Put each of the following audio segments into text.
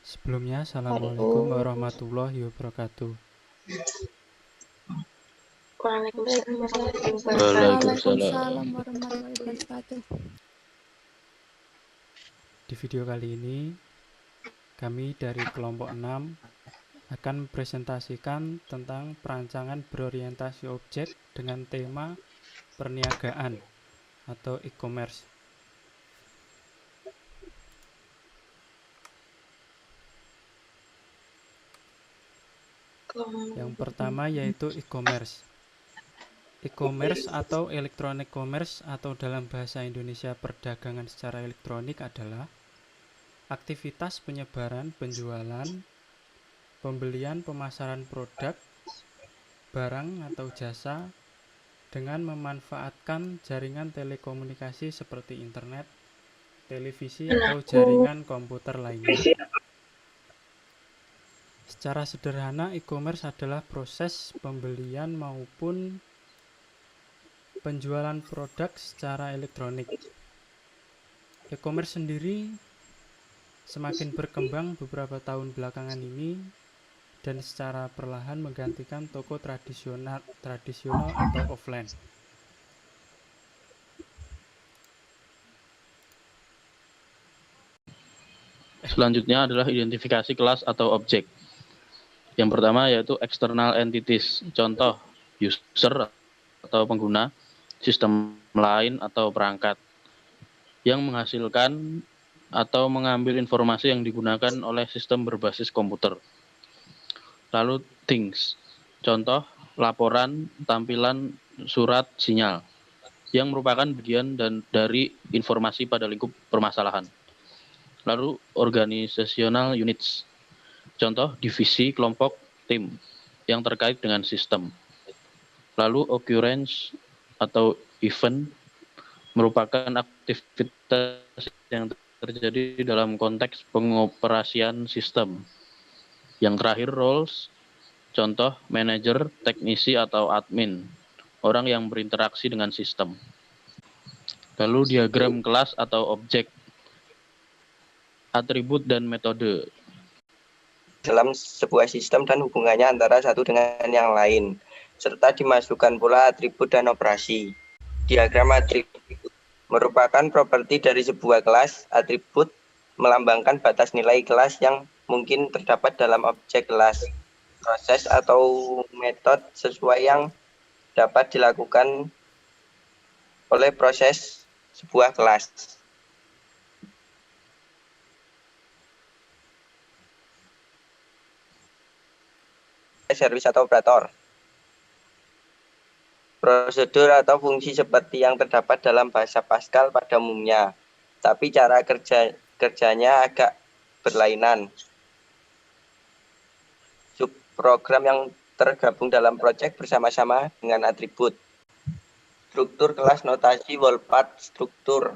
Sebelumnya, Assalamualaikum Halo. warahmatullahi wabarakatuh. Waalaikumsalam warahmatullahi wabarakatuh. Waalaikumsalam Waalaikumsalam warahmatullahi warahmatullahi wabarakatuh. Di video kali ini, kami dari kelompok 6 akan mempresentasikan tentang perancangan berorientasi objek dengan tema perniagaan atau e-commerce. Yang pertama yaitu e-commerce. E-commerce atau electronic commerce atau dalam bahasa Indonesia perdagangan secara elektronik adalah aktivitas penyebaran, penjualan, pembelian, pemasaran produk, barang atau jasa dengan memanfaatkan jaringan telekomunikasi seperti internet, televisi, atau jaringan komputer lainnya. Secara sederhana, e-commerce adalah proses pembelian maupun penjualan produk secara elektronik. E-commerce sendiri semakin berkembang beberapa tahun belakangan ini dan secara perlahan menggantikan toko tradisional atau offline. Selanjutnya adalah identifikasi kelas atau objek. Yang pertama yaitu external entities, contoh user atau pengguna, sistem lain atau perangkat yang menghasilkan atau mengambil informasi yang digunakan oleh sistem berbasis komputer. Lalu things, contoh laporan, tampilan, surat, sinyal, yang merupakan bagian dari informasi pada lingkup permasalahan. Lalu organizational units, contoh divisi, kelompok, tim yang terkait dengan sistem. Lalu occurrence atau event merupakan aktivitas yang terjadi dalam konteks pengoperasian sistem. Yang terakhir roles, contoh manajer, teknisi atau admin, orang yang berinteraksi dengan sistem. Lalu diagram kelas atau objek, atribut dan metode. Dalam sebuah sistem dan hubungannya antara satu dengan yang lain, serta dimasukkan pula atribut dan operasi. Diagram atribut merupakan properti dari sebuah kelas. Atribut melambangkan batas nilai kelas yang mungkin terdapat dalam objek kelas, proses atau metode sesuai yang dapat dilakukan oleh proses sebuah kelas. Servis atau operator. Prosedur atau fungsi seperti yang terdapat dalam bahasa Pascal pada umumnya, tapi cara kerjanya agak berlainan. Subprogram yang tergabung dalam proyek bersama-sama dengan atribut. Struktur kelas notasi wallpath struktur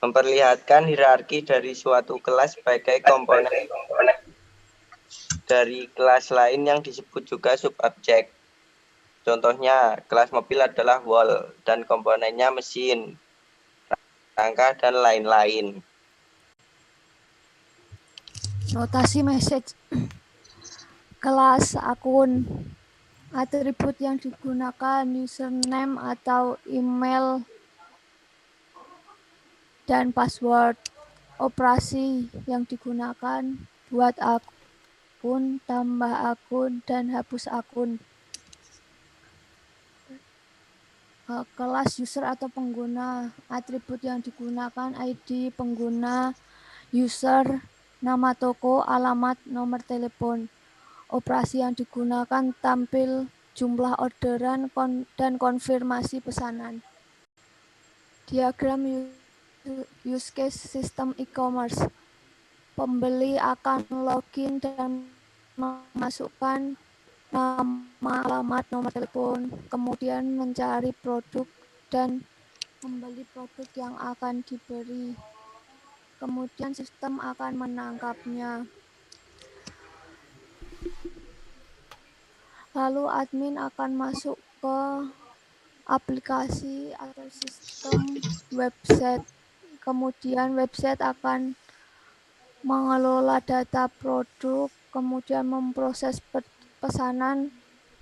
memperlihatkan hierarki dari suatu kelas sebagai komponen dari kelas lain yang disebut juga subobjek. Contohnya, kelas mobil adalah wall dan komponennya mesin, rangka, dan lain-lain. Notasi message. Kelas akun. Atribut yang digunakan username atau email dan password. Operasi yang digunakan buat akun, tambah akun, dan hapus akun. Kelas user atau pengguna. Atribut yang digunakan ID pengguna, user, nama toko, alamat, nomor telepon. Operasi yang digunakan tampil jumlah orderan dan konfirmasi pesanan. Diagram use case sistem e-commerce. Pembeli akan login dan memasukkan nama, alamat, nomor telepon, kemudian mencari produk dan membeli produk yang akan diberi. Kemudian sistem akan menangkapnya. Lalu admin akan masuk ke aplikasi atau sistem website kemudian website akan mengelola data produk, kemudian memproses pesanan,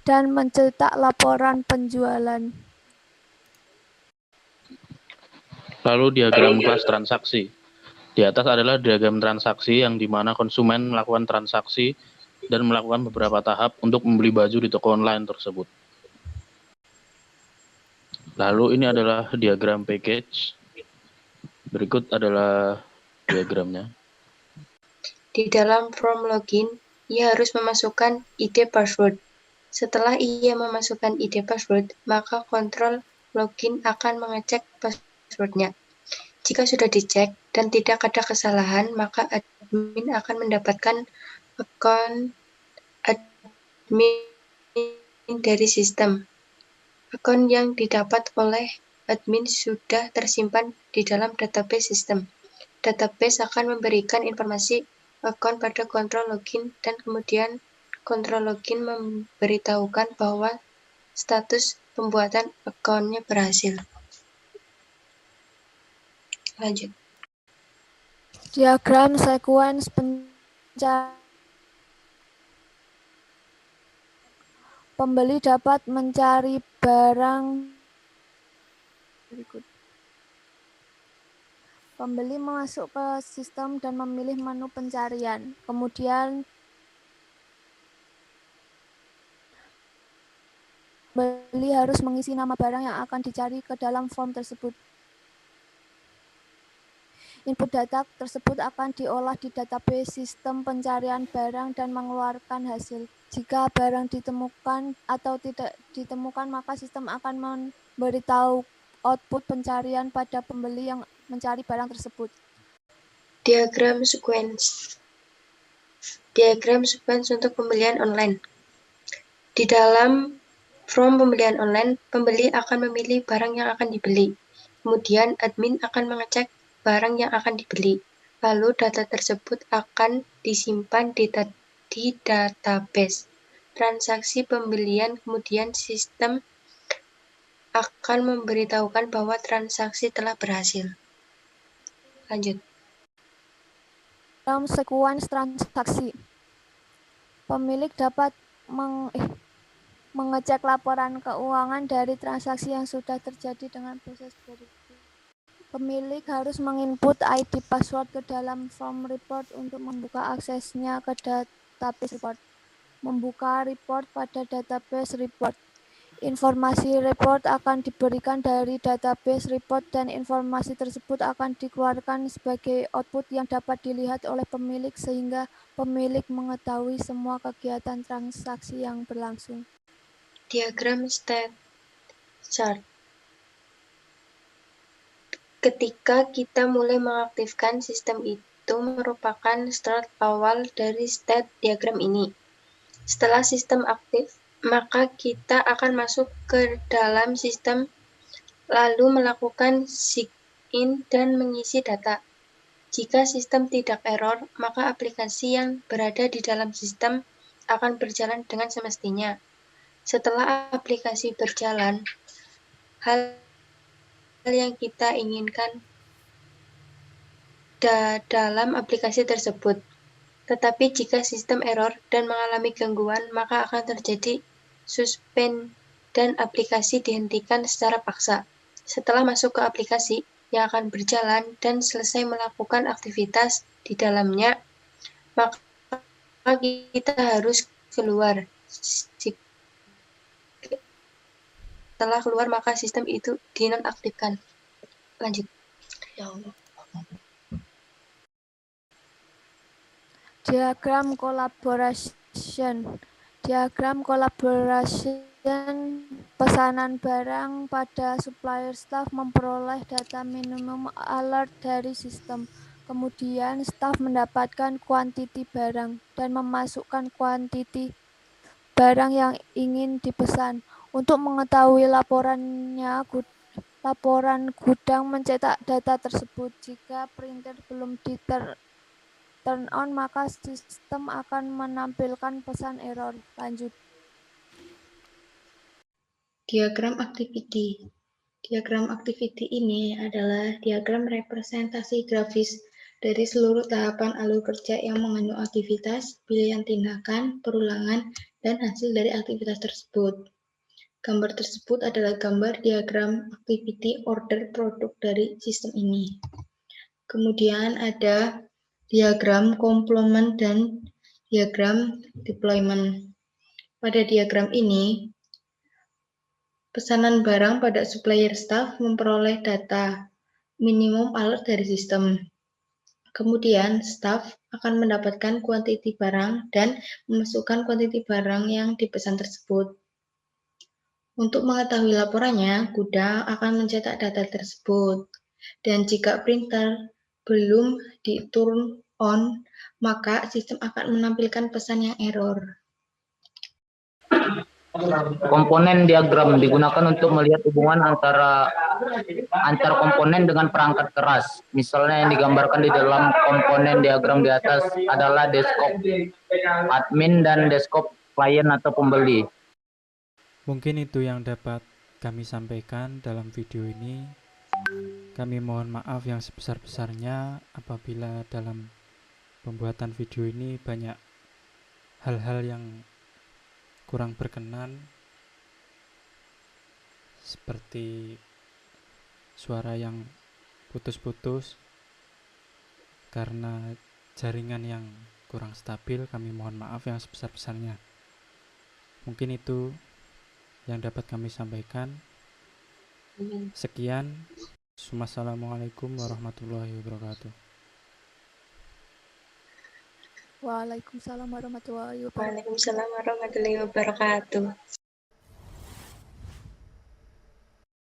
dan mencetak laporan penjualan. Lalu diagram kelas transaksi. Di atas adalah diagram transaksi yang dimana konsumen melakukan transaksi dan melakukan beberapa tahap untuk membeli baju di toko online tersebut. Lalu ini adalah diagram package. Berikut adalah diagramnya. Di dalam form login, ia harus memasukkan ID password. Setelah ia memasukkan ID password, maka kontrol login akan mengecek passwordnya. Jika sudah dicek dan tidak ada kesalahan, maka admin akan mendapatkan akun admin dari sistem. Akun yang didapat oleh admin sudah tersimpan di dalam database sistem. Database akan memberikan informasi akun pada kontrol login dan kemudian kontrol login memberitahukan bahwa status pembuatan akunnya berhasil. Lanjut. Diagram sequence pencarian. Pembeli dapat mencari barang berikut. Pembeli masuk ke sistem dan memilih menu pencarian. Kemudian pembeli harus mengisi nama barang yang akan dicari ke dalam form tersebut. Input data tersebut akan diolah di database sistem pencarian barang dan mengeluarkan hasil. Jika barang ditemukan atau tidak ditemukan, maka sistem akan memberitahu output pencarian pada pembeli yang mencari barang tersebut. Diagram sequence. Diagram sequence untuk pembelian online. Di dalam form pembelian online, pembeli akan memilih barang yang akan dibeli. Kemudian admin akan mengecek barang yang akan dibeli. Lalu data tersebut akan disimpan di database transaksi pembelian, kemudian sistem akan memberitahukan bahwa transaksi telah berhasil. Lanjut. Dalam sequence transaksi, pemilik dapat mengecek laporan keuangan dari transaksi yang sudah terjadi dengan proses berikut. Pemilik harus menginput ID password ke dalam form report untuk membuka aksesnya ke database report. Membuka report pada database report. Informasi report akan diberikan dari database report dan informasi tersebut akan dikeluarkan sebagai output yang dapat dilihat oleh pemilik sehingga pemilik mengetahui semua kegiatan transaksi yang berlangsung. Diagram state chart. Ketika kita mulai mengaktifkan sistem itu merupakan start awal dari state diagram ini. Setelah sistem aktif, maka kita akan masuk ke dalam sistem lalu melakukan sign-in dan mengisi data. Jika sistem tidak error, maka aplikasi yang berada di dalam sistem akan berjalan dengan semestinya. Setelah aplikasi berjalan, hal yang kita inginkan dalam aplikasi tersebut. Tetapi jika sistem error dan mengalami gangguan, maka akan terjadi suspend dan aplikasi dihentikan secara paksa. Setelah masuk ke aplikasi yang akan berjalan dan selesai melakukan aktivitas di dalamnya, maka kita harus keluar. Setelah keluar, maka sistem itu dinonaktifkan. Lanjut. Ya Allah. Diagram collaboration. Diagram collaboration pesanan barang pada supplier staff memperoleh data minimum alert dari sistem. Kemudian staff mendapatkan kuantiti barang dan memasukkan kuantiti barang yang ingin dipesan. Untuk mengetahui laporan gudang mencetak data tersebut. Jika printer belum turn on, maka sistem akan menampilkan pesan error. Lanjut. Diagram activity. Diagram activity ini adalah diagram representasi grafis dari seluruh tahapan alur kerja yang mengandung aktivitas, pilihan tindakan, perulangan, dan hasil dari aktivitas tersebut. Gambar tersebut adalah gambar diagram activity order produk dari sistem ini. Kemudian ada diagram complement dan diagram deployment. Pada diagram ini, pesanan barang pada supplier staff memperoleh data minimum alert dari sistem. Kemudian, staff akan mendapatkan kuantiti barang dan memasukkan kuantiti barang yang dipesan tersebut. Untuk mengetahui laporannya, gudang akan mencetak data tersebut. Dan jika printer belum di-turn on, maka sistem akan menampilkan pesan yang error. Komponen diagram digunakan untuk melihat hubungan antar komponen dengan perangkat keras. Misalnya yang digambarkan di dalam komponen diagram di atas adalah desktop admin dan desktop klien atau pembeli. Mungkin itu yang dapat kami sampaikan dalam video ini. Kami mohon maaf yang sebesar-besarnya apabila dalam pembuatan video ini banyak hal-hal yang kurang berkenan, seperti suara yang putus-putus karena jaringan yang kurang stabil. Kami mohon maaf yang sebesar-besarnya. Mungkin itu yang dapat kami sampaikan. Sekian. Wassalamualaikum warahmatullahi wabarakatuh. Waalaikumsalam warahmatullahi wabarakatuh. Waalaikumsalam warahmatullahi wabarakatuh.